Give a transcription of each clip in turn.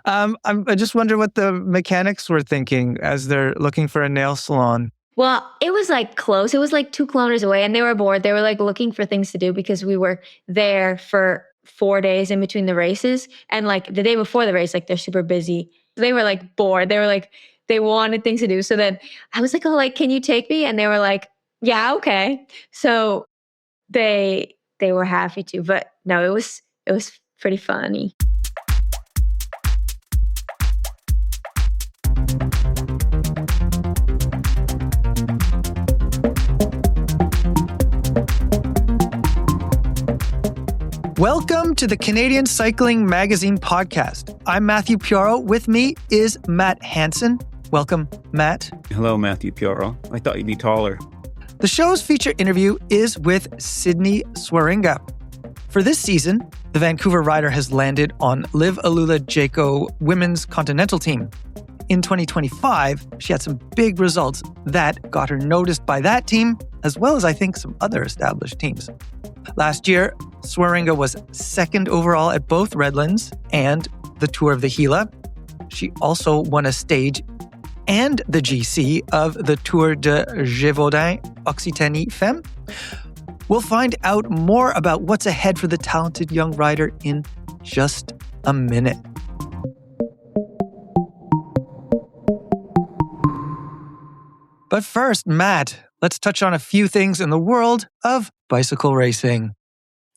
I just wonder what the mechanics were thinking as they're looking for a nail salon. Well, it was like close. It was like 2 kilometers away, and they were bored. They were like looking for things to do because we were there for 4 days in between the races. And like the day before the race, like they're super busy. They were like bored. They were like, they wanted things to do. So then I was like, oh, like, can you take me? And they were like, yeah, okay. So they were happy to, but no, it was pretty funny. Welcome to the Canadian Cycling Magazine podcast. I'm Matthew Pioro. With me is Matt Hansen. Welcome, Matt. Hello, Matthew Pioro. I thought you'd be taller. The show's feature interview is with Sidney Swierenga. For this season, the Vancouver rider has landed on Live AlUla Jayco women's Continental team. In 2025, she had some big results that got her noticed by that team, as well as I think some other established teams. Last year, Swierenga was second overall at both Redlands and the Tour of the Gila. She also won a stage and the GC of the Tour de Gévaudan, Occitanie, Femmes. We'll find out more about what's ahead for the talented young rider in just a minute. But first, Matt, let's touch on a few things in the world of bicycle racing.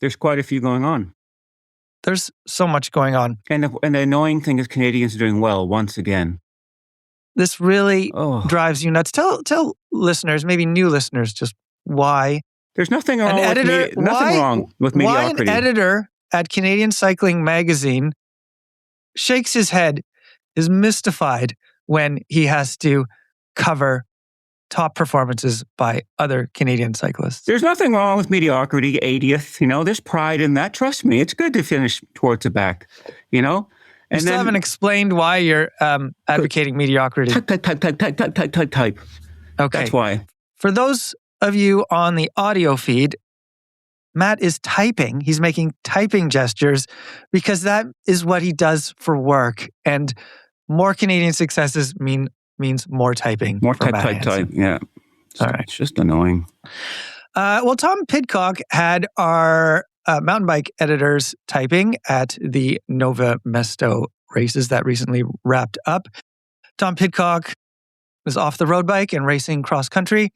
There's quite a few going on. There's so much going on. And the annoying thing is Canadians are doing well once again. This really drives you nuts. Tell listeners, maybe new listeners, just why. There's nothing wrong with mediocrity. Why an editor at Canadian Cycling Magazine shakes his head, is mystified when he has to cover top performances by other Canadian cyclists. There's nothing wrong with mediocrity, 80th. There's pride in that. Trust me, it's good to finish towards the back, And you still haven't explained why you're advocating mediocrity. Type. Okay. That's why. For those of you on the audio feed, Matt is typing. He's making typing gestures because that is what he does for work. And more Canadian successes means more typing. More type. Yeah. All right. It's just annoying. Well, Tom Pidcock had our mountain bike editors typing at the Nova Mesto races that recently wrapped up. Tom Pidcock was off the road bike and racing cross country.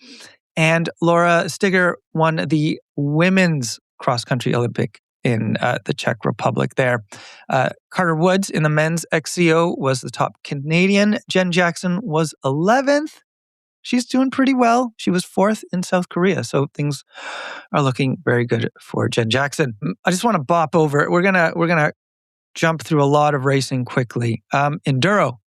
And Laura Stigger won the women's cross country Olympic in the Czech Republic there. Carter Woods in the men's XCO was the top Canadian. Jen Jackson was 11th. She's doing pretty well. She was 4th in South Korea. So things are looking very good for Jen Jackson. I just want to bop over it. We're gonna jump through a lot of racing quickly. Enduro,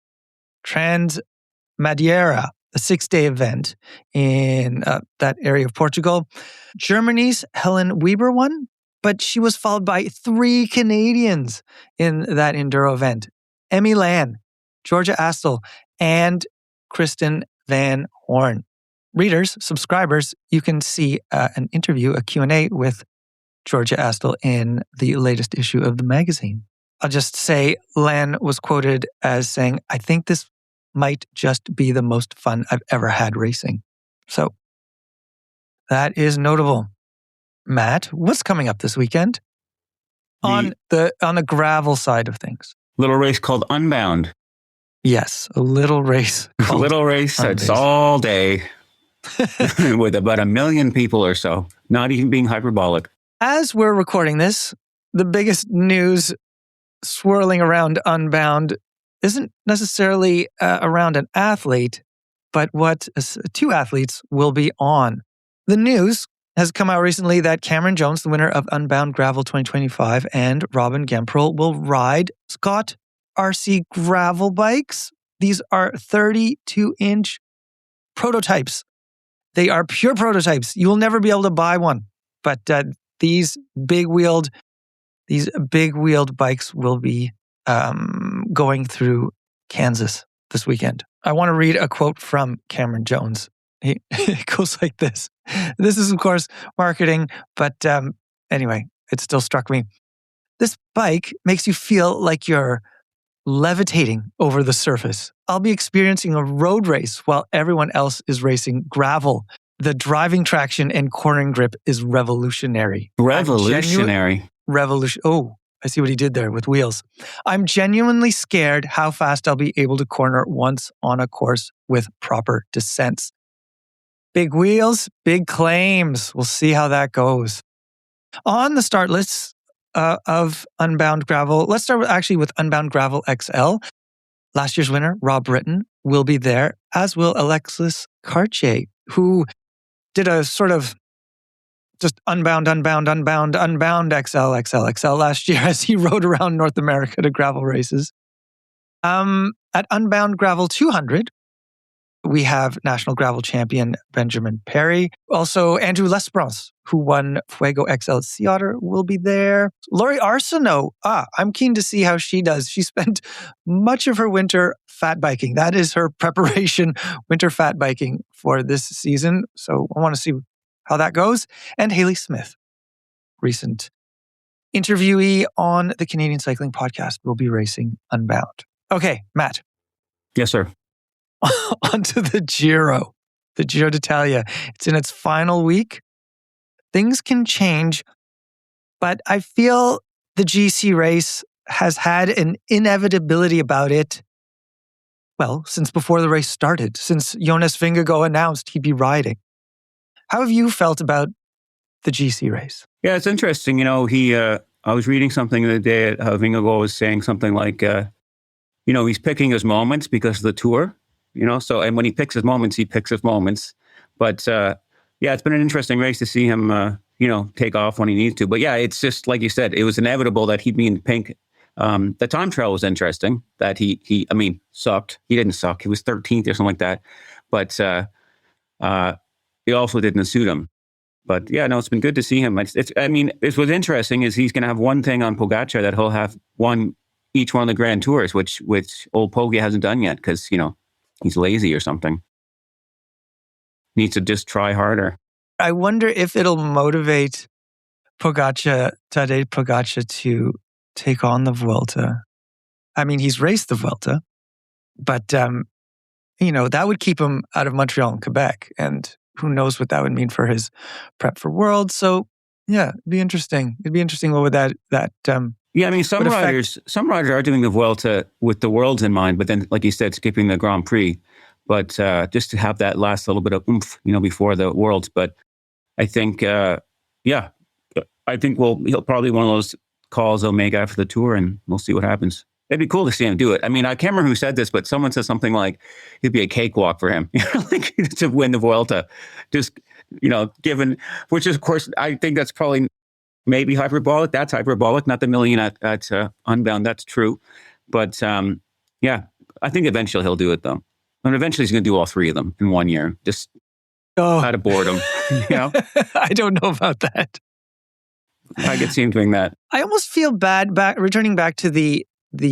Transmadeira, a 6-day event in that area of Portugal. Germany's Helen Weber won, but she was followed by 3 Canadians in that enduro event. Emmy Lan, Georgia Astle, and Kristen Van Horn. Readers, subscribers, you can see an interview, a Q&A with Georgia Astle in the latest issue of the magazine. I'll just say Lan was quoted as saying, "I think this might just be the most fun I've ever had racing." So that is notable. Matt, what's coming up this weekend on the gravel side of things? Little race called Unbound. Yes, a little race. A little race that's all day with about 1 million people or so, not even being hyperbolic. As we're recording this, the biggest news swirling around Unbound isn't necessarily around an athlete, but what 2 athletes will be on. The news has come out recently that Cameron Jones, the winner of Unbound Gravel 2025, and Robin Gemperl will ride Scott RC gravel bikes. These are 32-inch prototypes. They are pure prototypes. You will never be able to buy one, but these big-wheeled bikes will be going through Kansas this weekend. I want to read a quote from Cameron Jones. It goes like this. This is, of course, marketing, but anyway, it still struck me. "This bike makes you feel like you're levitating over the surface. I'll be experiencing a road race while everyone else is racing gravel. The driving traction and cornering grip is revolutionary. Revolutionary. Oh, I see what he did there with wheels. I'm genuinely scared how fast I'll be able to corner once on a course with proper descents. Big wheels, big claims. We'll see how that goes. On the start list of Unbound Gravel, let's start with Unbound Gravel XL. Last year's winner, Rob Britton, will be there, as will Alexis Cartier, who did a sort of just unbound XL last year as he rode around North America to gravel races. At Unbound Gravel 200, we have national gravel champion Benjamin Perry. Also, Andrew Lesperance, who won Fuego XL Sea Otter, will be there. Laurie Arsenault. I'm keen to see how she does. She spent much of her winter fat biking. That is her preparation, winter fat biking for this season. So I want to see how that goes. And Haley Smith, recent interviewee on the Canadian Cycling Podcast, will be racing Unbound. Okay, Matt. Yes, sir. Onto the Giro d'Italia. It's in its final week. Things can change, but I feel the GC race has had an inevitability about it. Well, since before the race started, since Jonas Vingegaard announced he'd be riding. How have you felt about the GC race? Yeah, it's interesting. You know, I was reading something the other day how Vingegaard was saying something like, he's picking his moments because of the tour. And when he picks his moments, he picks his moments. But it's been an interesting race to see him, take off when he needs to. But yeah, it's just like you said, it was inevitable that he'd be in pink. The time trial was interesting that he sucked. He didn't suck. He was 13th or something like that. But it also didn't suit him. But yeah, no, it's been good to see him. What's interesting is he's going to have one thing on Pogacar that he'll have each one of the Grand Tours, which old Pogi hasn't done yet because, he's lazy or something. Needs to just try harder. I wonder if it'll motivate Tadej Pogacar to take on the Vuelta. I mean, he's raced the Vuelta, but, that would keep him out of Montreal and Quebec. And who knows what that would mean for his prep for Worlds. So, yeah, it'd be interesting. It'd be interesting what would that some riders are doing the Vuelta with the Worlds in mind, but then, like you said, skipping the Grand Prix. But just to have that last little bit of oomph, before the Worlds. But I think, he'll probably one of those calls they'll make after the tour, and we'll see what happens. It'd be cool to see him do it. I mean, I can't remember who said this, but someone said something like it'd be a cakewalk for him, to win the Vuelta. Just, given, which is, of course, I think that's probably maybe hyperbolic. That's hyperbolic. Not the million at Unbound. That's true. But I think eventually he'll do it, though. And eventually he's going to do all three of them in 1 year. Just out of boredom. I don't know about that. I could see him doing that. I almost feel bad returning back to the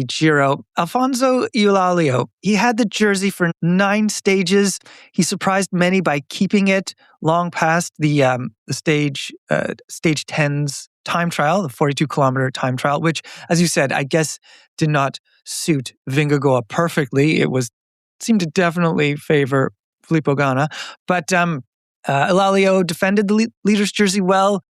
Giro. Alfonso Eulalia, he had the jersey for 9 stages. He surprised many by keeping it long past the stage 10's time trial, the 42-kilometer time trial, which, as you said, I guess did not suit Vingegaard perfectly. It seemed to definitely favor Filippo Ganna. But Eulalia defended the leader's jersey well.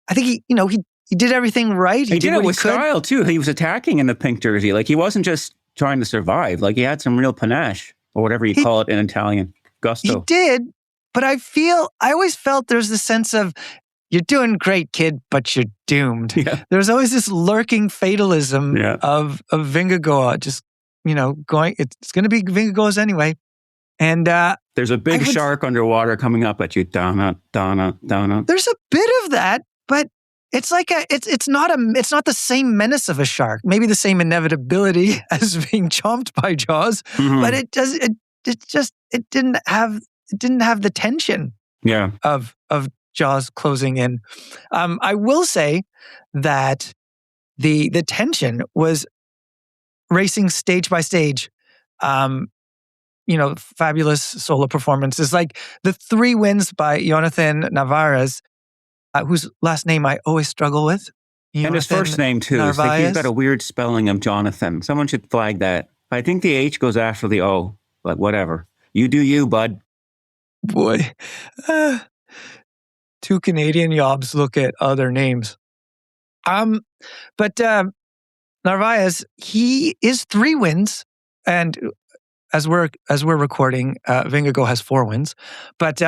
I think he did everything right. He did it with style, too. He was attacking in the pink jersey. Like, he wasn't just trying to survive. Like, he had some real panache, or whatever you call it in Italian. Gusto. He did, but I always felt there's a sense of, you're doing great, kid, but you're doomed. Yeah. There's always this lurking fatalism of Vingegaard, just, going, it's going to be Vingegaard's anyway. And there's a big shark underwater coming up at you. Donna. There's a bit of that, but it's like it's not the same menace of a shark. Maybe the same inevitability as being chomped by Jaws, but it didn't have the tension of Jaws closing in. I will say that the tension was racing stage by stage. Fabulous solo performances, like the 3 wins by Jonathan Navarez, whose last name I always struggle with. And his first name, too. He's got Narvaez. a weird spelling of Jonathan. Someone should flag that. I think the H goes after the O, but whatever. You do you, bud. Boy. Two Canadian yobs look at other names. But Narvaez, he is 3 wins, and as we're recording, Vingegaard has 4 wins. But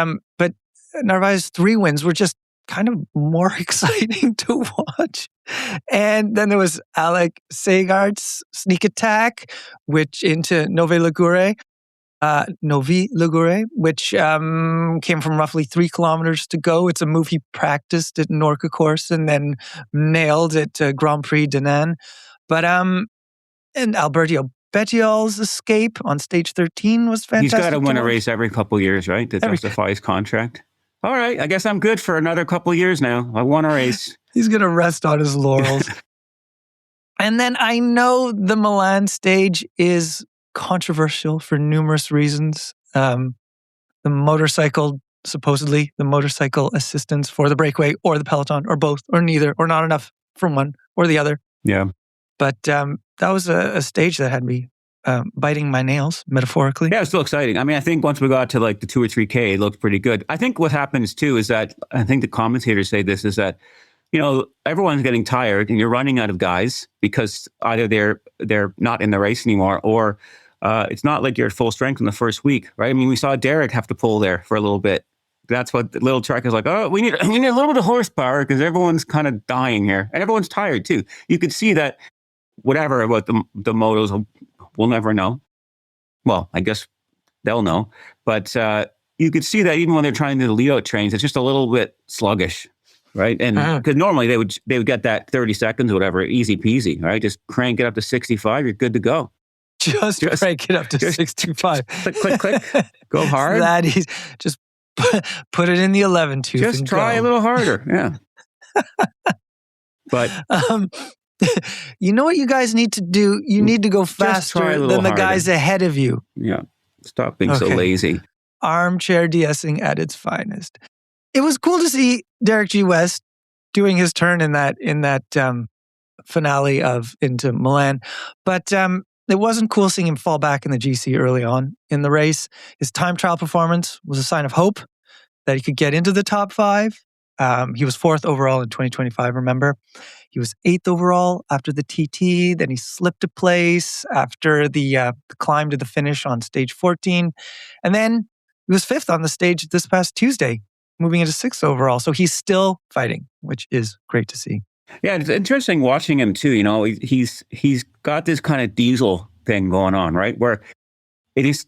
Narvaez 3 wins were just kind of more exciting to watch. And then there was Alec Segard's sneak attack, which into Novi Ligure, which came from roughly 3 kilometers to go. It's a move he practiced at Norca course and then nailed at Grand Prix Denain. But and Alberto Bettiol's escape on stage 13 was fantastic. He's got to win a race every couple of years, right? To justify his contract. All right, I guess I'm good for another couple of years now. I won a race. He's going to rest on his laurels. And then I know the Milan stage is controversial for numerous reasons. The motorcycle, supposedly the motorcycle assistance for the breakaway or the peloton or both or neither or not enough from one or the other. Yeah. But that was a stage that had me biting my nails, metaphorically. Yeah, it's still exciting. I mean, I think once we got to like the 2 or 3K, it looked pretty good. I think what happens too is that, I think the commentators say this, is that, you know, everyone's getting tired and you're running out of guys because either they're not in the race anymore or it's not like you're at full strength in the first week, right? I mean, we saw Derek have to pull there for a little bit. That's what the little track is like. Oh, we need a little bit of horsepower because everyone's kind of dying here. And everyone's tired too. You could see that whatever about the motos, we'll never know. Well, I guess they'll know. But you could see that even when they're trying to do the lead-out trains, it's just a little bit sluggish, right? And because normally they would get that 30 seconds or whatever, easy peasy, right? Just crank it up to 65, you're good to go. Just crank it up to 65. Click, go hard. That is, just put it in the 11 tooth. Just try a little harder, yeah. But you know what you guys need to do? You need to go faster than the guys ahead of you. Yeah. Stop being so lazy. Armchair de-essing at its finest. It was cool to see Derek G. West doing his turn in that finale of into Milan. But it wasn't cool seeing him fall back in the GC early on in the race. His time trial performance was a sign of hope that he could get into the top 5. He was 4th overall in 2025, remember? He was 8th overall after the TT. Then he slipped a place after the climb to the finish on stage 14. And then he was 5th on the stage this past Tuesday, moving into 6th overall. So he's still fighting, which is great to see. Yeah, it's interesting watching him too. You know, he's got this kind of diesel thing going on, right? Where it's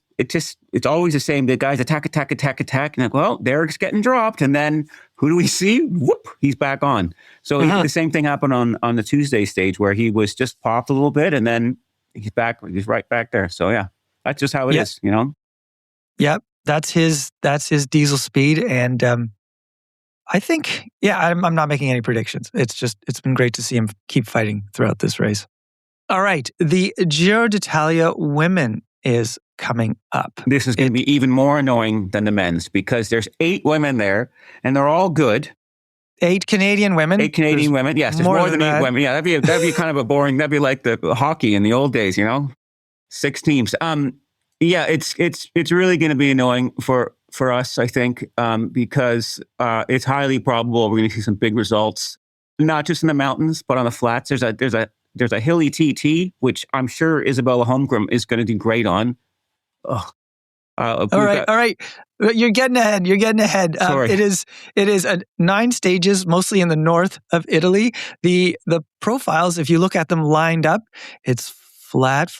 always the same. The guys attack. And like, well, Derek's getting dropped. And then who do we see? Whoop, he's back on. So the same thing happened on the Tuesday stage where he was just popped a little bit and then he's back. He's right back there. So yeah, that's just how it is, you know? Yep. That's his diesel speed. And I think, I'm not making any predictions. It's been great to see him keep fighting throughout this race. All right. The Giro d'Italia women is coming up. This is going to be even more annoying than the men's because there's 8 women there and they're all good. 8 Canadian women? 8 Canadian women. Yes, there's more than 8 women. Yeah, that'd be kind of a boring, that'd be like the hockey in the old days, you know? 6 teams. Yeah, it's really going to be annoying for us, I think, because it's highly probable we're going to see some big results, not just in the mountains, but on the flats. There's a hilly TT, which I'm sure Isabella Holmgren is going to do great on. All right. You're getting ahead. Sorry. It is 9 stages, mostly in the north of Italy. The profiles, if you look at them lined up, it's flat.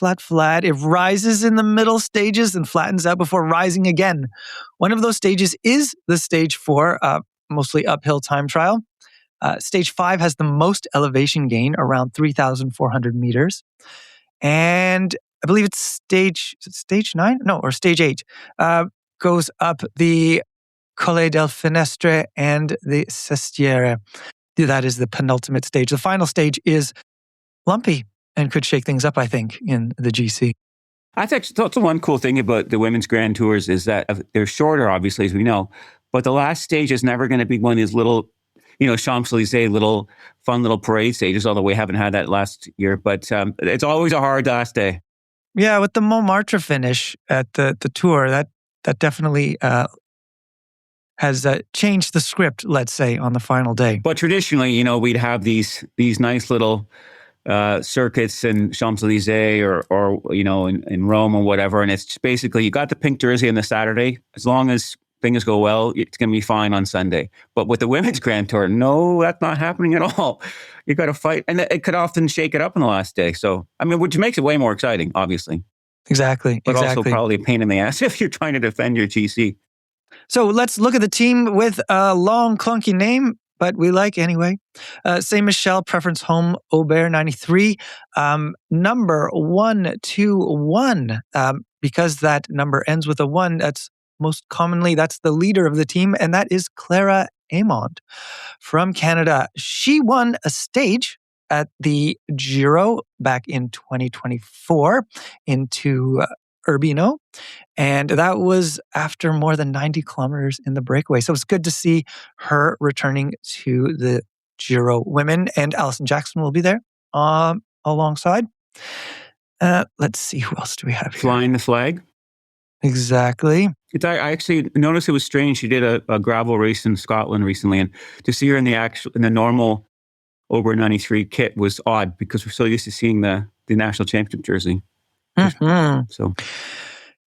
It rises in the middle stages and flattens out before rising again. One of those stages is the stage 4, mostly uphill time trial. Stage 5 has the most elevation gain, around 3,400 meters. And I believe it's stage 9? No, or stage 8. Goes up the Colle del Finestre and the Sestiere. That is the penultimate stage. The final stage is lumpy and could shake things up, I think, in the GC. I think that's the one cool thing about the women's Grand Tours is that they're shorter, obviously, as we know. But the last stage is never going to be one of these little Champs-Élysées fun little parade stages, although we haven't had that last year. But it's always a hard last day. Yeah, with the Montmartre finish at the tour, that definitely has changed the script, let's say, on the final day. But traditionally, we'd have these nice little circuits in Champs-Élysées or in Rome or whatever. And it's just basically, you got the pink jersey on the Saturday. As long as things go well, it's going to be fine on Sunday. But with the Women's Grand Tour, no, that's not happening at all. You got to fight. And it could often shake it up on the last day. So, which makes it way more exciting, obviously. Exactly. But also probably a pain in the ass if you're trying to defend your GC. So let's look at the team with a long, clunky name, but we like anyway. Saint Michel, Preference Home, Aubert 93. Number 121, because that number ends with a 1, that's the leader of the team, and that is Clara Amond from Canada. She won a stage at the Giro back in 2024 into Urbino. And that was after more than 90 kilometers in the breakaway. So it's good to see her returning to the Giro women. And Alison Jackson will be there alongside. Let's see, who else do we have here? Flying the flag. Exactly. I actually noticed it was strange. She did a gravel race in Scotland recently. And to see her in the normal Ober 93 kit was odd because we're so used to seeing the national championship jersey. Mm-hmm. So,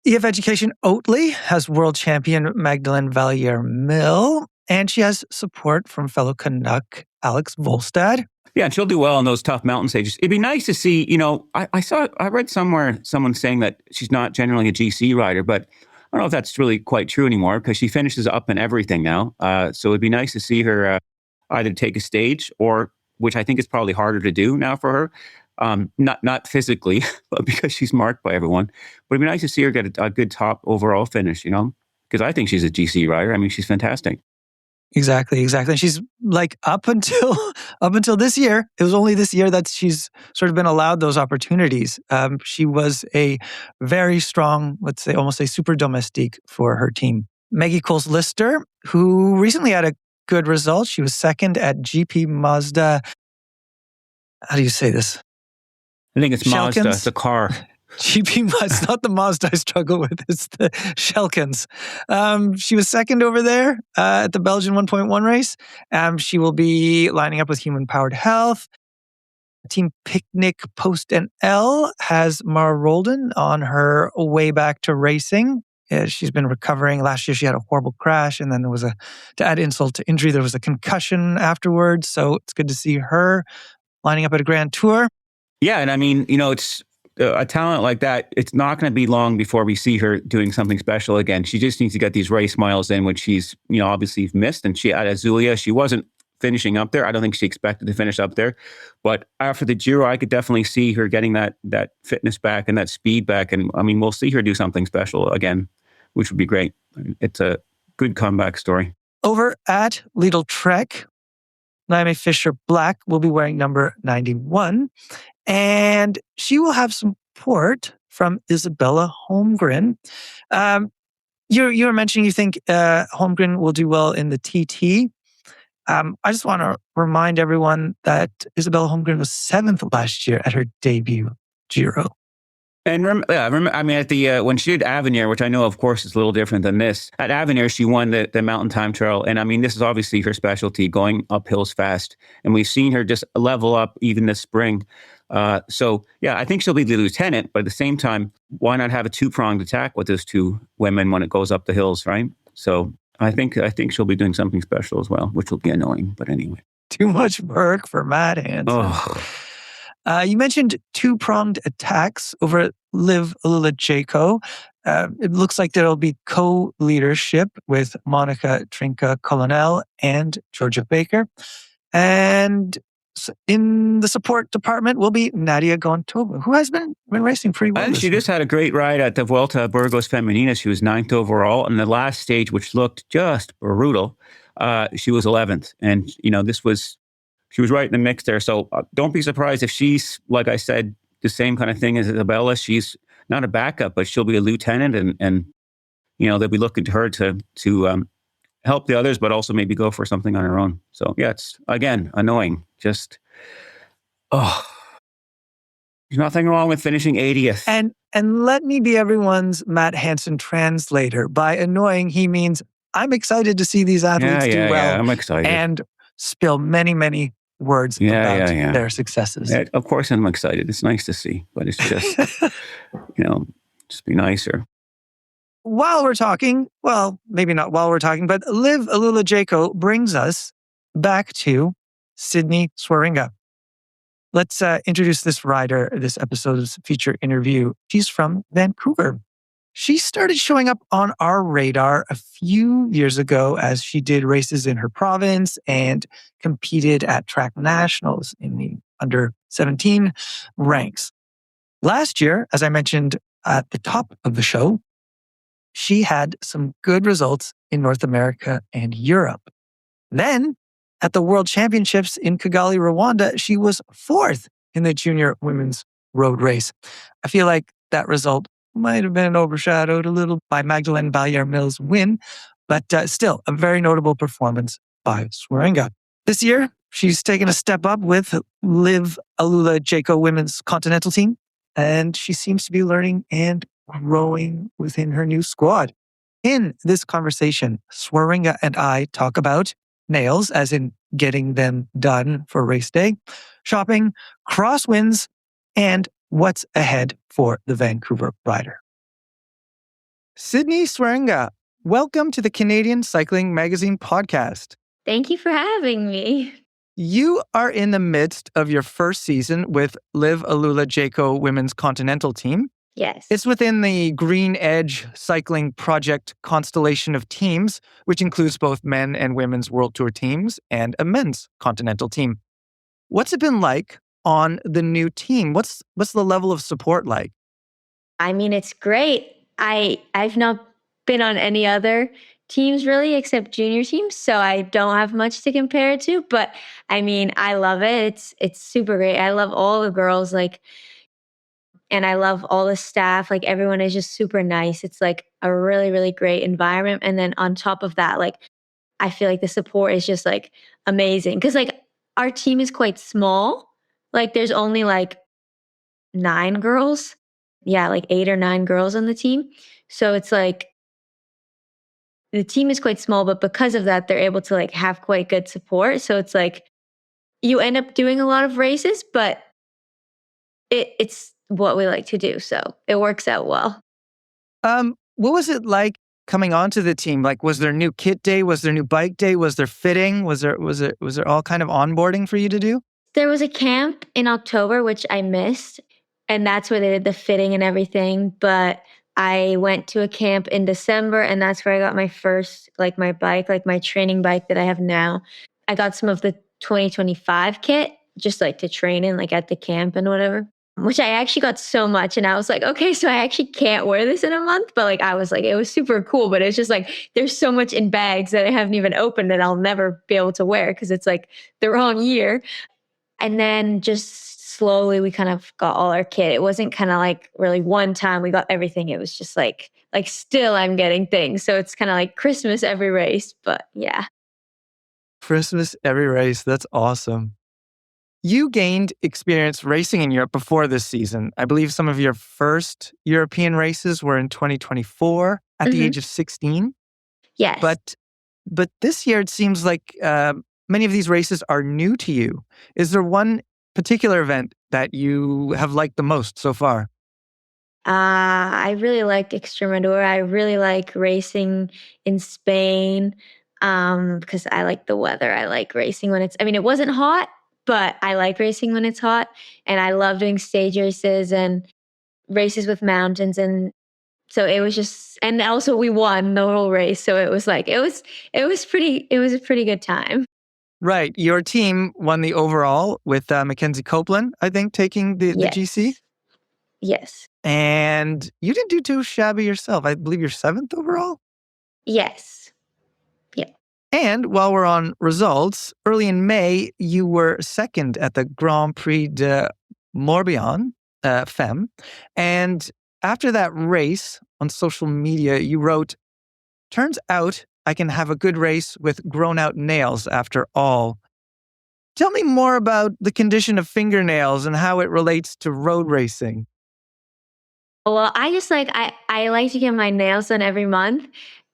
EF Education Oatly has world champion Magdalene Valliere-Mill, and she has support from fellow Canuck Alex Volstad. Yeah, and she'll do well on those tough mountain stages. It'd be nice to see, I read somewhere someone saying that she's not generally a GC rider, but I don't know if that's really quite true anymore because she finishes up in everything now. So it'd be nice to see her either take a stage or, which I think is probably harder to do now for her, not physically, but because she's marked by everyone. But it'd be nice to see her get a good top overall finish, because I think she's a GC rider. She's fantastic. Exactly. And she's like up until this year. It was only this year that she's sort of been allowed those opportunities. She was a very strong, let's say, almost a super domestique for her team. Maggie Coles-Lister, who recently had a good result. She was second at GP Mazda. How do you say this? I think it's Mazda. It's a car. GP Mazda, not the Mazda I struggle with. It's the Schelkens. She was second over there at the Belgian 1.1 race. She will be lining up with Human Powered Health. Team Picnic Post NL has Mara Roldan on her way back to racing. She's been recovering. Last year she had a horrible crash, and then there was to add insult to injury, there was a concussion afterwards. So it's good to see her lining up at a Grand Tour. Yeah, and it's a talent like that. It's not going to be long before we see her doing something special again. She just needs to get these race miles in, which she's obviously missed. And she at Azulia, she wasn't finishing up there. I don't think she expected to finish up there. But after the Giro, I could definitely see her getting that fitness back and that speed back. And we'll see her do something special again, which would be great. It's a good comeback story. Over at Lidl Trek, Naomi Fisher-Black will be wearing number 91. And she will have support from Isabella Holmgren. You were mentioning you think Holmgren will do well in the TT. I just want to remind everyone that Isabella Holmgren was 7th last year at her debut Giro. And remember, at the when she did Avenir, which I know, of course, is a little different than this. At Avenir, she won the mountain time trial, and this is obviously her specialty, going up hills fast. And we've seen her just level up even this spring. So yeah, I think she'll be the lieutenant, but at the same time, why not have a two-pronged attack with those two women when it goes up the hills, right? So I think she'll be doing something special as well, which will be annoying, but anyway. Too much work for Matt Hansen. Oh. You mentioned two-pronged attacks over at Live AlUla Jayco. It looks like there'll be co-leadership with Monica Trinca-Colonel and Georgia Baker. And in the support department will be Nadia Gontova, who has been racing pretty well. And she just had a great ride at the Vuelta a Burgos Femenina. She was 9th overall. And the last stage, which looked just brutal, she was 11th. And, she was right in the mix there. So don't be surprised if she's, like I said, the same kind of thing as Isabella. She's not a backup, but she'll be a lieutenant. And they'll be looking to her to help the others, but also maybe go for something on her own. So yeah, it's again annoying. Just there's nothing wrong with finishing 80th. And let me be everyone's Matt Hansen translator. By annoying, he means I'm excited to see these athletes do well. Yeah, I'm excited. And spill many, many words about their successes. Yeah, of course I'm excited. It's nice to see, but it's just, just be nicer. While we're talking, well, maybe not while we're talking, but Liv AlUla Jayco brings us back to Sidney Swierenga. Let's introduce this rider, this episode's feature interview. She's from Vancouver. She started showing up on our radar a few years ago as she did races in her province and competed at track nationals in the under 17 ranks. Last year, as I mentioned at the top of the show, she had some good results in North America and Europe. Then, at the World Championships in Kigali, Rwanda, she was fourth in the junior women's road race. I feel like that result might have been overshadowed a little by Magdalene Ballière-Mills' win, but still a very notable performance by Swierenga. This year, she's taken a step up with Liv AlUla Jayco women's Continental team, and she seems to be learning and growing within her new squad. In this conversation, Swierenga and I talk about nails, as in getting them done for race day, shopping, crosswinds, and what's ahead for the Vancouver rider. Sidney Swierenga, welcome to the Canadian Cycling Magazine podcast. Thank you for having me. You are in the midst of your first season with Liv AlUla Jayco women's Continental team. Yes. It's within the Green Edge Cycling Project constellation of teams, which includes both men and women's World Tour teams and a men's Continental team. What's it been like on the new team? What's the level of support like? I mean, it's great. I've not been on any other teams really except junior teams, so I don't have much to compare it to, but I mean, I love it. It's super great. I love all the girls, and I love all the staff. Everyone is just super nice. It's a really, really great environment. And then on top of that, I feel like the support is just amazing. Cause our team is quite small. There's only 9 girls. Yeah, 8 or 9 girls on the team. So it's the team is quite small, but because of that, they're able to have quite good support. So it's you end up doing a lot of races, but it's what we like to do. So it works out well. What was it like coming onto the team? Was there new kit day? Was there new bike day? Was there fitting? Was there all kind of onboarding for you to do? There was a camp in October, which I missed. And that's where they did the fitting and everything. But I went to a camp in December, and that's where I got my first, my bike, my training bike that I have now. I got some of the 2025 kit just to train in, at the camp and whatever, which I actually got so much. And I was okay, so I actually can't wear this in a month. But I was it was super cool. But it's just there's so much in bags that I haven't even opened that I'll never be able to wear because it's the wrong year. And then just slowly we kind of got all our kit. It wasn't kind of really one time we got everything. It was just still I'm getting things. So it's kind of Christmas every race, but yeah. Christmas every race. That's awesome. You gained experience racing in Europe before this season. I believe some of your first European races were in 2024 at the age of 16. Yes. But this year it seems like many of these races are new to you. Is there one particular event that you have liked the most so far? I really like Extremadura. I really like racing in Spain because I like the weather. I like racing when it wasn't hot, but I like racing when it's hot. And I love doing stage races and races with mountains. And so it was just, and also we won the whole race. So it was it was a pretty good time. Right. Your team won the overall with Mackenzie Copeland, I think, taking the GC. Yes. And you didn't do too shabby yourself. I believe you're 7th overall? Yes. Yeah. And while we're on results, early in May, you were 2nd at the Grand Prix de Morbihan, Femmes. And after that race on social media, you wrote, "Turns out I can have a good race with grown out nails after all. Tell me more about the condition of fingernails and how it relates to road racing. Well, I just I like to get my nails done every month.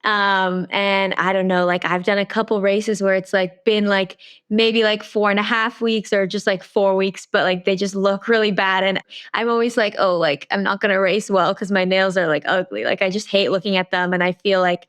And I don't know, like I've done a couple races where it's like been like maybe like 4.5 weeks or just like 4 weeks, but like they just look really bad. And I'm always like, oh, like I'm not gonna race well because my nails are like ugly. Like I just hate looking at them. And I feel like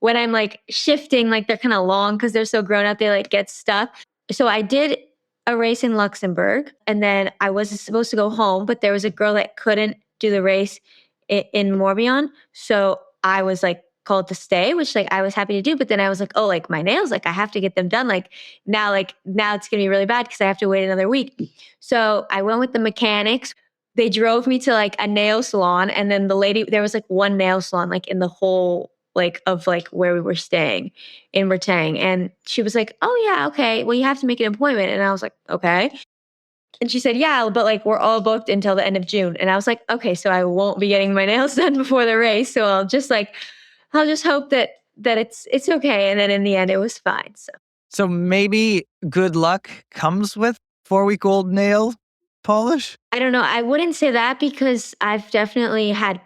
when I'm like shifting, like they're kind of long because they're so grown out, they like get stuck. So I did a race in Luxembourg and then I was supposed to go home, but there was a girl that couldn't do the race in Morbihan. So I was like called to stay, which like I was happy to do. But then I was like, oh, like my nails, like I have to get them done. Like now it's gonna be really bad because I have to wait another week. So I went with the mechanics. They drove me to like a nail salon, and then the lady, there was like one nail salon like in the whole like of like where we were staying in Bretagne. And she was like, oh yeah, okay. Well, you have to make an appointment. And I was like, okay. And she said, yeah, but like we're all booked until the end of June. And I was like, okay, so I won't be getting my nails done before the race. So I'll just hope that it's okay. And then in the end it was fine. So maybe good luck comes with 4-week-old nail polish? I don't know. I wouldn't say that because I've definitely had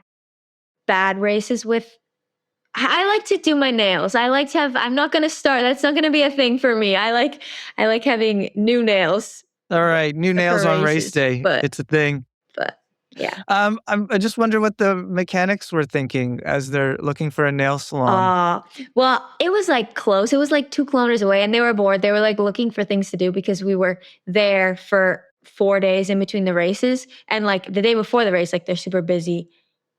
bad races with I like to do my nails. I like to have I'm not gonna start. That's not gonna be a thing for me. I like having new nails All right, new nails for on race races. day. But It's a thing. but yeah. I just wonder what the mechanics were thinking as they're looking for a nail salon. Well, it was like close. It was like 2 kilometers away, and they were bored. They were like looking for things to do because we were there for 4 days in between the races. And like the day before the race, like they're super busy.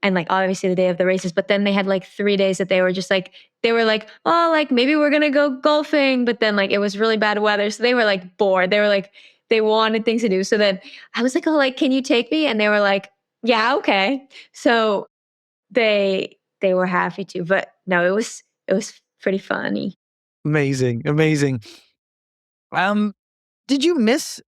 And like obviously the day of the races, but then they had like 3 days that they were just like, they were like, oh, like maybe we're gonna go golfing. But then like it was really bad weather. So they were like bored. They were like, they wanted things to do. So then I was like, oh, like, can you take me? And they were like, yeah, okay. So they were happy to, but no, it was pretty funny. Amazing, amazing. Did you miss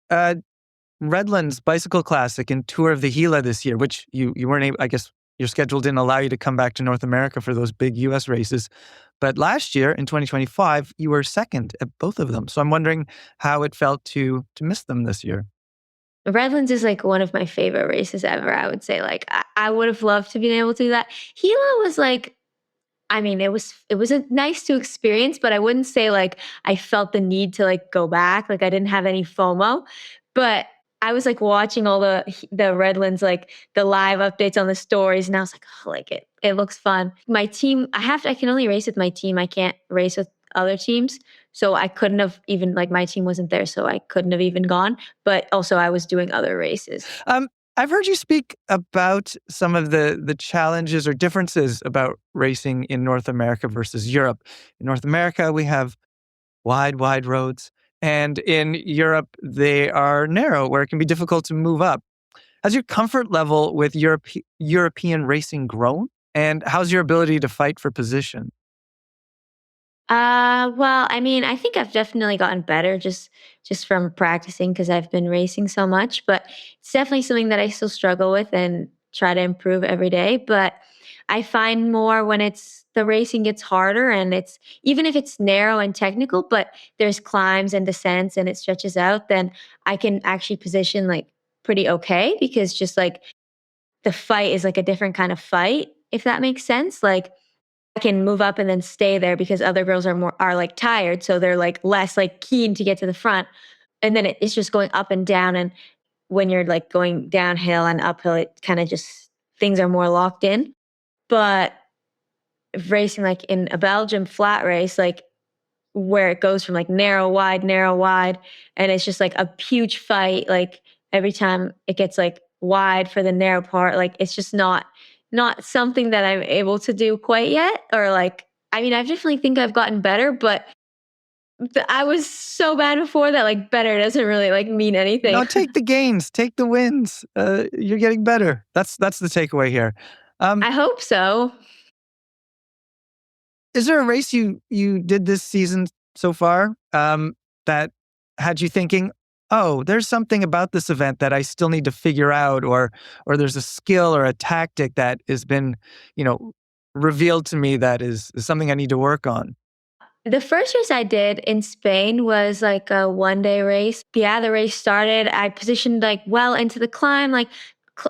Redlands Bicycle Classic and Tour of the Gila this year, which you weren't able, I guess your schedule didn't allow you to come back to North America for those big US races. But last year in 2025, you were second at both of them. So I'm wondering how it felt to miss them this year. Redlands is like one of my favorite races ever. I would say like I would have loved to be able to do that. Gila was like I mean, it was a nice to experience, but I wouldn't say like I felt the need to like go back. Like I didn't have any FOMO, but I was like watching all the Redlands like the live updates on the stories, and I was like, oh, like it looks fun. My team, I can only race with my team. I can't race with other teams, so I couldn't have even like my team wasn't there, so I couldn't have even gone. But also, I was doing other races. I've heard you speak about some of the challenges or differences about racing in North America versus Europe. In North America, we have wide roads. And in Europe, they are narrow, where it can be difficult to move up. Has your comfort level with European racing grown? And how's your ability to fight for position? Well, I mean, I think I've definitely gotten better just from practicing because I've been racing so much, but it's definitely something that I still struggle with and try to improve every day. But I find more when it's the racing gets harder and it's even if it's narrow and technical, but there's climbs and descents and it stretches out, then I can actually position like pretty okay because just like the fight is like a different kind of fight, if that makes sense. Like I can move up and then stay there because other girls are like tired, so they're like less like keen to get to the front. And then it's just going up and down. And when you're like going downhill and uphill, it kind of just things are more locked in. But racing like in a Belgium flat race, like where it goes from like narrow, wide, and it's just like a huge fight. Like every time it gets like wide for the narrow part, like it's just not something that I'm able to do quite yet. Or like, I mean, I definitely think I've gotten better, but I was so bad before that like better doesn't really like mean anything. No, take the gains, take the wins. You're getting better. That's the takeaway here. I hope so. Is there a race you did this season so far that had you thinking, oh, there's something about this event that I still need to figure out, or there's a skill or a tactic that has been, you know, revealed to me that is something I need to work on? The first race I did in Spain was like a 1-day race. Yeah, the race started. I positioned like well into the climb. Like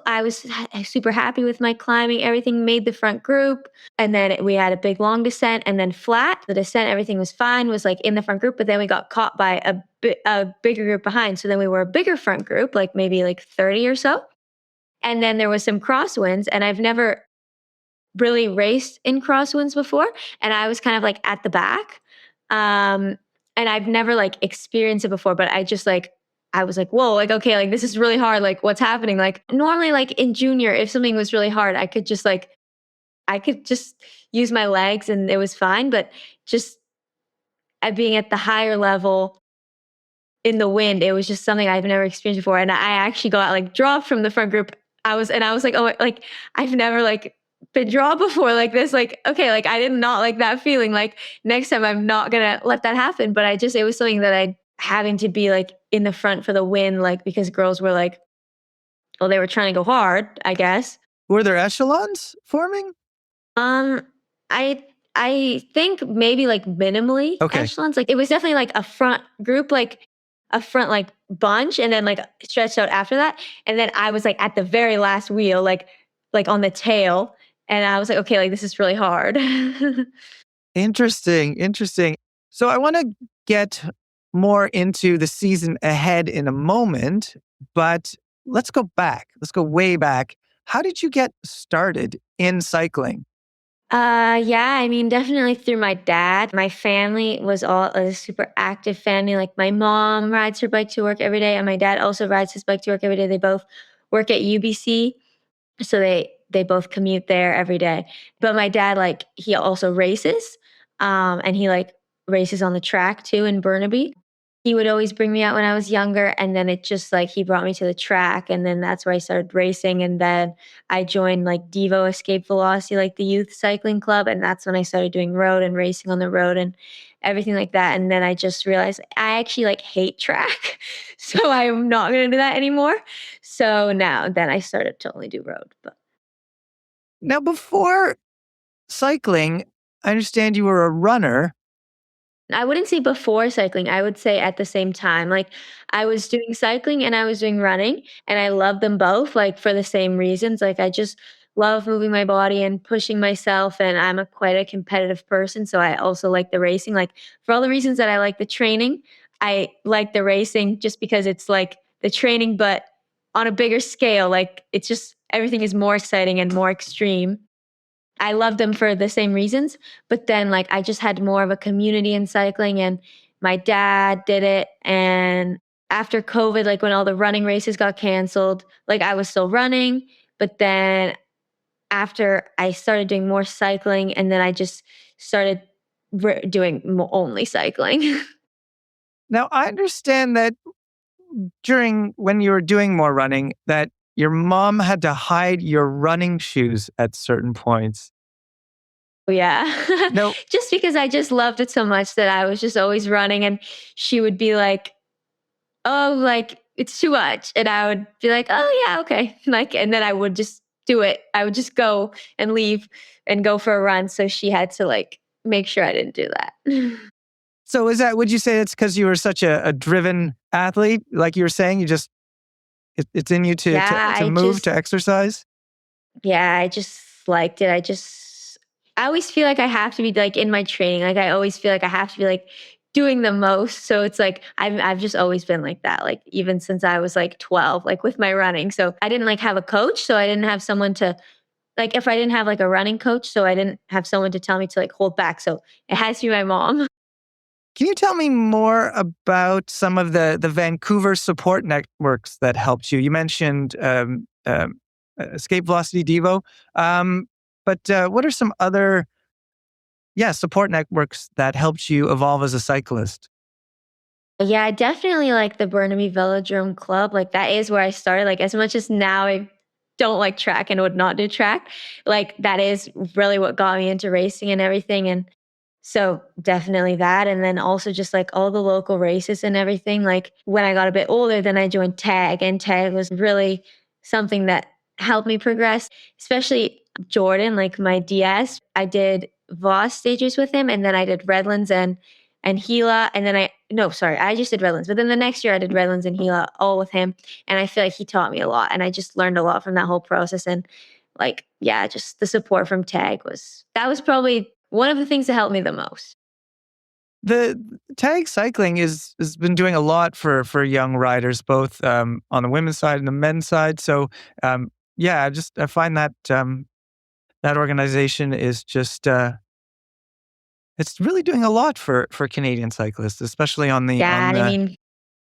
I was super happy with my climbing. Everything made the front group. And then we had a big long descent and then flat. The descent, everything was fine, was like in the front group. But then we got caught by a bigger group behind. So then we were a bigger front group, like maybe like 30 or so. And then there was some crosswinds. And I've never really raced in crosswinds before. And I was kind of like at the back. And I've never like experienced it before, but I was like, whoa, like, okay, like this is really hard. Like what's happening? Like normally like in junior, if something was really hard, I could just use my legs and it was fine. But just at being at the higher level in the wind, it was just something I've never experienced before. And I actually got like dropped from the front group. I was like, oh, like I've never like been dropped before like this. Like, okay, like I did not like that feeling. Like next time I'm not gonna let that happen. But it was something that I having to be like in the front for the win, like because girls were like, well, they were trying to go hard, I guess. Were there echelons forming? I think maybe like minimally echelons. Like it was definitely like a front group, like a front like bunch, and then like stretched out after that. And then I was like at the very last wheel, like on the tail. And I was like, okay, like this is really hard. Interesting. So I want to get more into the season ahead in a moment, but let's go back. Let's go way back. How did you get started in cycling? Yeah, I mean, definitely through my dad. My family was all a super active family. Like my mom rides her bike to work every day, and my dad also rides his bike to work every day. They both work at UBC. So they both commute there every day. But my dad, like, he also races. And he like races on the track too in Burnaby. He would always bring me out when I was younger. And then it just like he brought me to the track. And then that's where I started racing. And then I joined like Devo Escape Velocity, like the youth cycling club. And that's when I started doing road and racing on the road and everything like that. And then I just realized I actually like hate track. So I'm not going to do that anymore. So then I started to only do road. But Now, before cycling, I understand you were a runner. I wouldn't say before cycling. I would say at the same time. Like I was doing cycling and I was doing running, and I love them both like for the same reasons. Like I just love moving my body and pushing myself, and I'm quite a competitive person, so I also like the racing. Like for all the reasons that I like the training, I like the racing just because it's like the training but on a bigger scale. Like it's just everything is more exciting and more extreme. I love them for the same reasons, but then like I just had more of a community in cycling, and my dad did it. And after COVID, like when all the running races got canceled, like I was still running, but then after I started doing more cycling, and then I just started doing only cycling. Now, I understand that during when you were doing more running, that your mom had to hide your running shoes at certain points. Yeah. No, Just because I just loved it so much that I was just always running, and she would be like, oh, like it's too much. And I would be like, oh yeah, okay. Like, and then I would just do it. I would just go and leave and go for a run. So she had to like make sure I didn't do that. so would you say it's because you were such a driven athlete? Like you were saying, it's in you Yeah, to move, to exercise? I just liked it. I always feel like I have to be like in my training. Like I always feel like I have to be like doing the most. So it's like I've just always been like that. Like even since I was like 12, like with my running. So I didn't like have a coach. So I didn't have someone to like if I didn't have like a running coach. So I didn't have someone to tell me to like hold back. So it has to be my mom. Can you tell me more about some of the Vancouver support networks that helped you? You mentioned Escape Velocity Devo, but what are some other support networks that helped you evolve as a cyclist? Yeah, I definitely like the Burnaby Velodrome Club. Like that is where I started. Like as much as now I don't like track and would not do track, like that is really what got me into racing and everything. And so definitely that. And then also just like all the local races and everything. Like when I got a bit older, then I joined tag, and tag was really something that helped me progress, especially Jordan, like my DS. I did Voss stages with him, and then I did Redlands and Gila, and then I just did Redlands. But then the next year I did Redlands and Gila all with him, and I feel like he taught me a lot, and I just learned a lot from that whole process. And like, yeah, just the support from Tag was probably one of the things that helped me the most. The tag cycling has been doing a lot for young riders, both on the women's side and the men's side. So yeah, I find that that organization is just it's really doing a lot for Canadian cyclists, especially on Yeah, and I mean,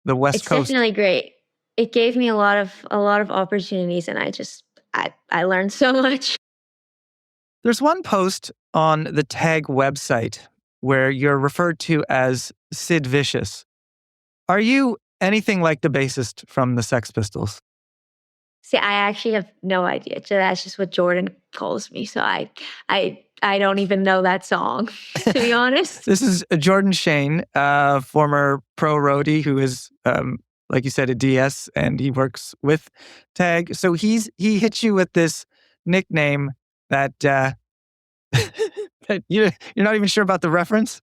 the West it's Coast. definitely great. It gave me a lot of opportunities, and I learned so much. There's one post on the tag website where you're referred to as Sid Vicious. Are you anything like the bassist from the Sex Pistols? See, I actually have no idea. So that's just what Jordan calls me. So I don't even know that song, to be honest. This is Jordan Shane, former pro roadie who is, like you said, a DS, and he works with Tag. So he hit you with this nickname that that you're not even sure about the reference.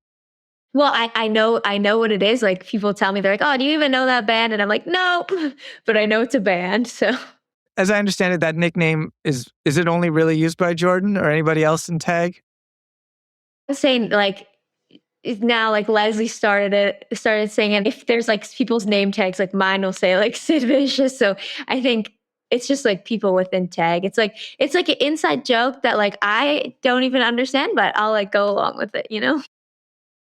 Well, I know what it is. Like people tell me, they're like, "Oh, do you even know that band?" And I'm like, "Nope," but I know it's a band. So As I understand it, that nickname is it only really used by Jordan or anybody else in Tag? I'm saying like now, like Leslie started saying it. If there's like people's name tags, like mine will say like Sid Vicious. So I think it's just like people within Tag. It's like an inside joke that like I don't even understand, but I'll like go along with it, you know?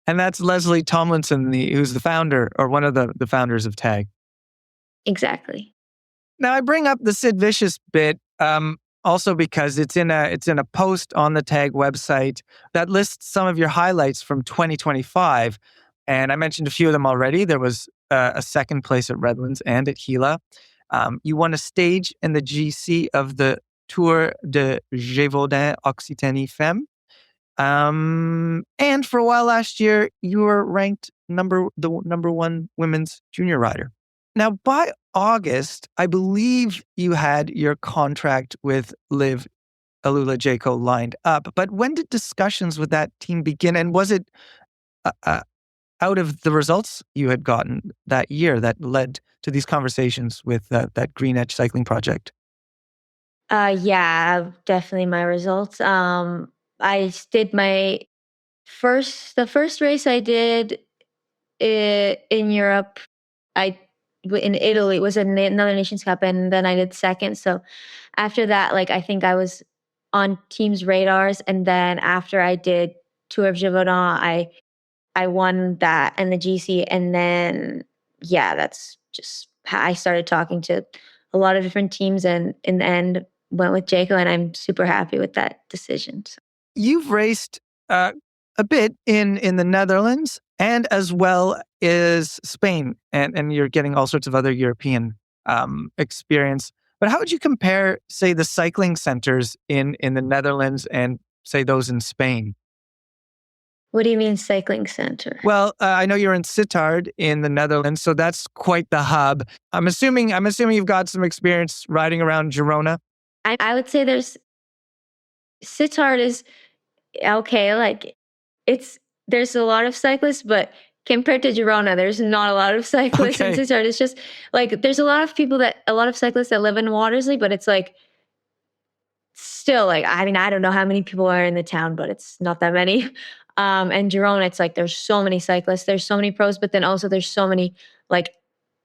And that's Leslie Tomlinson, who's the founder or one of the founders of Tag. Exactly. Now I bring up the Sid Vicious bit also because it's in a post on the Tag website that lists some of your highlights from 2025, and I mentioned a few of them already. There was a second place at Redlands and at Gila. You won a stage in the GC of the Tour de Gévaudan Occitanie Femmes. And for a while last year, you were ranked the number one women's junior rider. Now, by August, I believe you had your contract with Liv AlUla Jayco lined up. But when did discussions with that team begin? And was it out of the results you had gotten that year that led to these conversations with that Green Edge cycling project? Yeah, definitely my results. I did the first race I did in Europe. In Italy, it was another Nations Cup, and then I did second. So after that, like I think I was on teams' radars, and then after I did Tour of Gévaudan, I won that and the GC, and then yeah, that's just how I started talking to a lot of different teams, and in the end went with Jayco, and I'm super happy with that decision. So. You've raced a bit in the Netherlands and as well as Spain, and you're getting all sorts of other European experience. But how would you compare, say, the cycling centers in the Netherlands and say those in Spain? What do you mean cycling center? Well, I know you're in Sittard in the Netherlands, so that's quite the hub. I'm assuming you've got some experience riding around Girona. I would say Sittard is okay. Like there's a lot of cyclists, but compared to Girona, there's not a lot of cyclists in Okay. Sittard. It's just like there's a lot of cyclists that live in Watersley, but it's like still like I mean I don't know how many people are in the town, but it's not that many. And Girona, it's like there's so many cyclists, there's so many pros, but then also there's so many like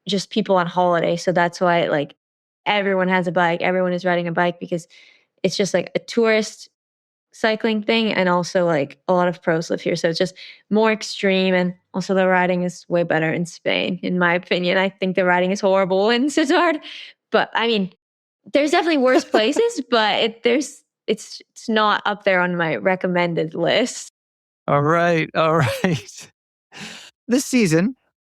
just people on holiday. So that's why like everyone has a bike, everyone is riding a bike because it's just like a tourist cycling thing, and also like a lot of pros live here, so it's just more extreme, and also the riding is way better in Spain in my opinion. I think the riding is horrible in Sittard, but I mean there's definitely worse places, but it's not up there on my recommended list. All right. This season,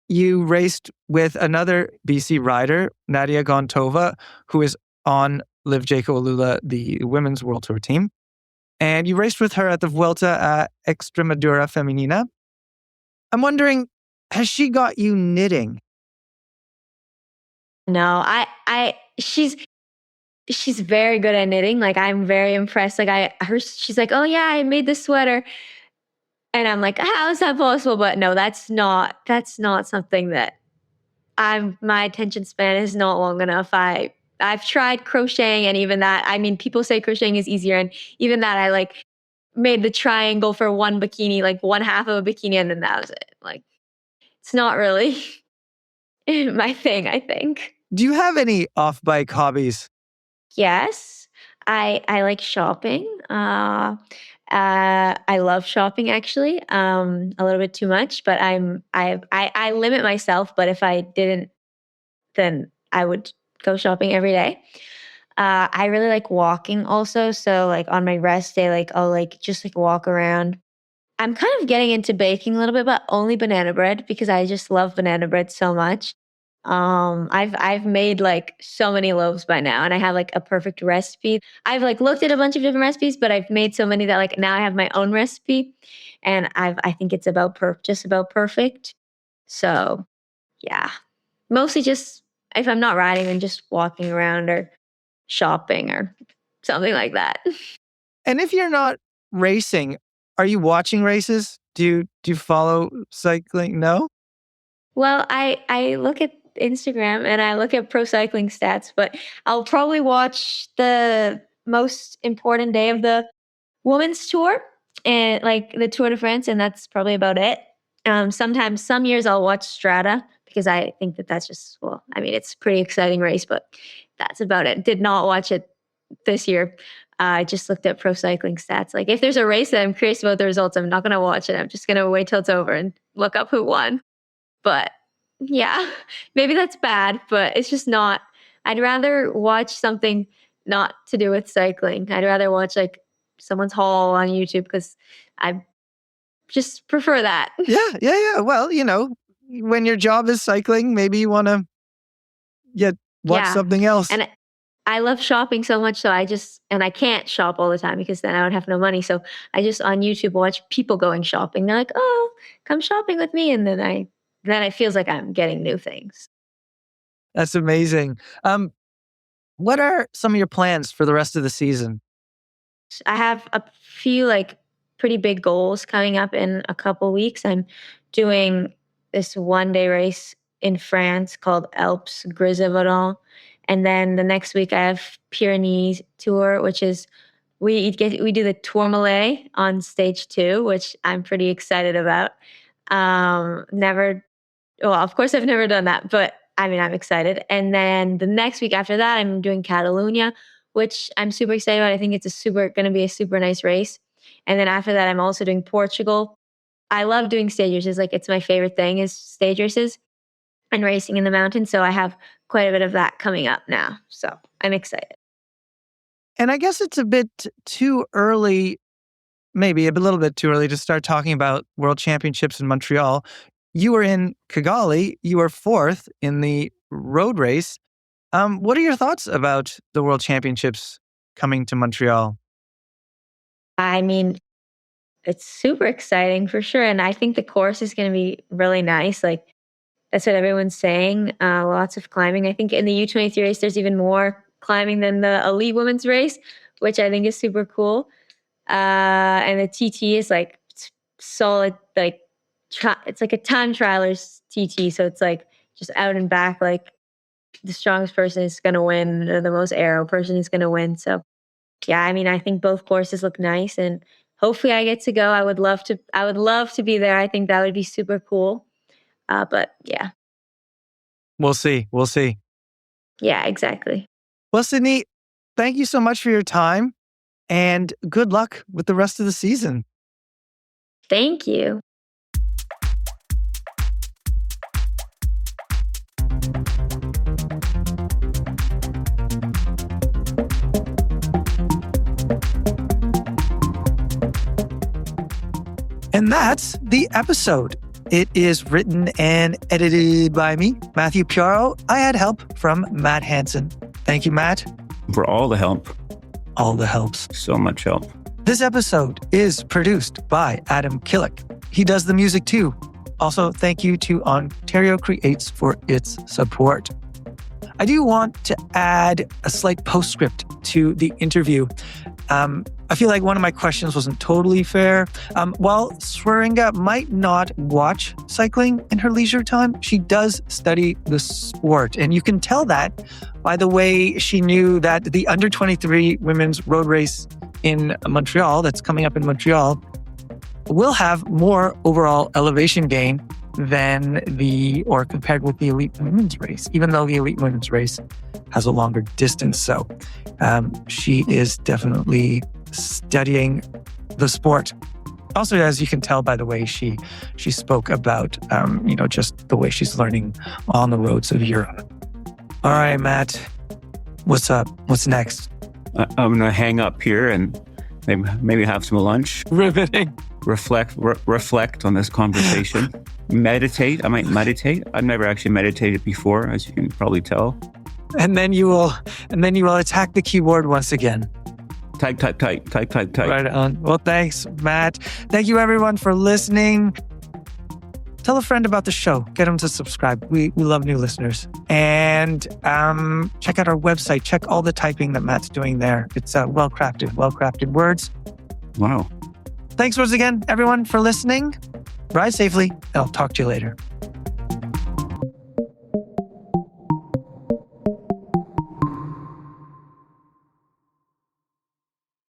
you raced with another BC rider, Nadia Gontova, who is on Liv Jayco AlUla, the women's World Tour team. And you raced with her at the Vuelta a Extremadura Femenina. I'm wondering, has she got you knitting? No, I she's she's very good at knitting. Like, I'm very impressed. Like, she's like, oh yeah, I made this sweater. And I'm like, how is that possible? But no, that's not something that my attention span is not long enough. I've tried crocheting, and even that, I mean, people say crocheting is easier. And even that, I like made the triangle for one bikini, like one half of a bikini, and then that was it. Like, it's not really my thing, I think. Do you have any off-bike hobbies? Yes, I like shopping. I love shopping, actually, a little bit too much, but I limit myself. But if I didn't, then I would go shopping every day. I really like walking also. So like on my rest day, like I'll like just like walk around. I'm kind of getting into baking a little bit, but only banana bread because I just love banana bread so much. I've made like so many loaves by now, and I have like a perfect recipe. I've like looked at a bunch of different recipes, but I've made so many that like now I have my own recipe, and I think it's about just about perfect. So yeah, mostly just if I'm not riding, then just walking around or shopping or something like that. And if you're not racing, are you watching races? Do you follow cycling? No? Well, I look at Instagram and I look at pro cycling stats, but I'll probably watch the most important day of the women's tour and like the Tour de France, and that's probably about it. Sometimes, some years I'll watch Strata because I think that's just, well, I mean, it's a pretty exciting race, but that's about it. Did not watch it this year. I just looked at pro cycling stats. Like if there's a race that I'm curious about the results, I'm not going to watch it. I'm just going to wait till it's over and look up who won. But yeah, maybe that's bad, but it's just not. I'd rather watch something not to do with cycling. I'd rather watch like someone's haul on YouTube because I just prefer that. Yeah. Well, when your job is cycling, maybe you want to watch something else. And I love shopping so much, so I can't shop all the time because then I would have no money. So I just on YouTube watch people going shopping. They're like, "Oh, come shopping with me," and then it feels like I'm getting new things. That's amazing. What are some of your plans for the rest of the season? I have a few like pretty big goals coming up in a couple weeks. I'm doing this 1-day race in France called Alps Gévaudan. And then the next week I have Pyrenees tour, which is we do the Tourmalet on stage 2, which I'm pretty excited about. Of course I've never done that, but I mean, I'm excited. And then the next week after that, I'm doing Catalonia, which I'm super excited about. I think it's going to be a super nice race. And then after that, I'm also doing Portugal. I love doing stage races. Like it's my favorite thing is stage races and racing in the mountains. So I have quite a bit of that coming up now. So I'm excited. And I guess it's a bit too early, maybe a little bit too early to start talking about World Championships in Montreal. You were in Kigali. You were 4th in the road race. What are your thoughts about the World Championships coming to Montreal? I mean, it's super exciting for sure. And I think the course is going to be really nice. Like that's what everyone's saying. Lots of climbing. I think in the U23 race, there's even more climbing than the elite women's race, which I think is super cool. And the TT is like solid, like it's like a time trialer's TT. So it's like just out and back, like the strongest person is going to win or the most aero person is going to win. So yeah, I mean, I think both courses look nice and hopefully I get to go. I would love to be there. I think that would be super cool. But yeah. We'll see. Yeah, exactly. Well, Sidney, thank you so much for your time and good luck with the rest of the season. Thank you. And that's the episode. It is written and edited by me, Matthew Piaro. I had help from Matt Hansen. Thank you, Matt. For all the help. All the helps. So much help. This episode is produced by Adam Killick. He does the music too. Also, thank you to Ontario Creates for its support. I do want to add a slight postscript to the interview. I feel like one of my questions wasn't totally fair. While Swierenga might not watch cycling in her leisure time, she does study the sport. And you can tell that by the way she knew that the under 23 women's road race in Montreal, that's coming up in Montreal, will have more overall elevation gain than compared with the elite women's race, even though the elite women's race has a longer distance. So she is definitely studying the sport. Also, as you can tell by the way she spoke about, just the way she's learning on the roads of Europe. All right, Matt, what's up? What's next? I'm going to hang up here and maybe have some lunch. Riveting. Reflect on this conversation. Meditate. I might meditate. I've never actually meditated before, as you can probably tell. And then you will attack the keyboard once again. Type. Right on. Well, thanks, Matt. Thank you, everyone, for listening. Tell a friend about the show. Get them to subscribe. We love new listeners. And check out our website. Check all the typing that Matt's doing there. It's well-crafted words. Wow. Thanks once again, everyone, for listening. Ride safely. I'll talk to you later.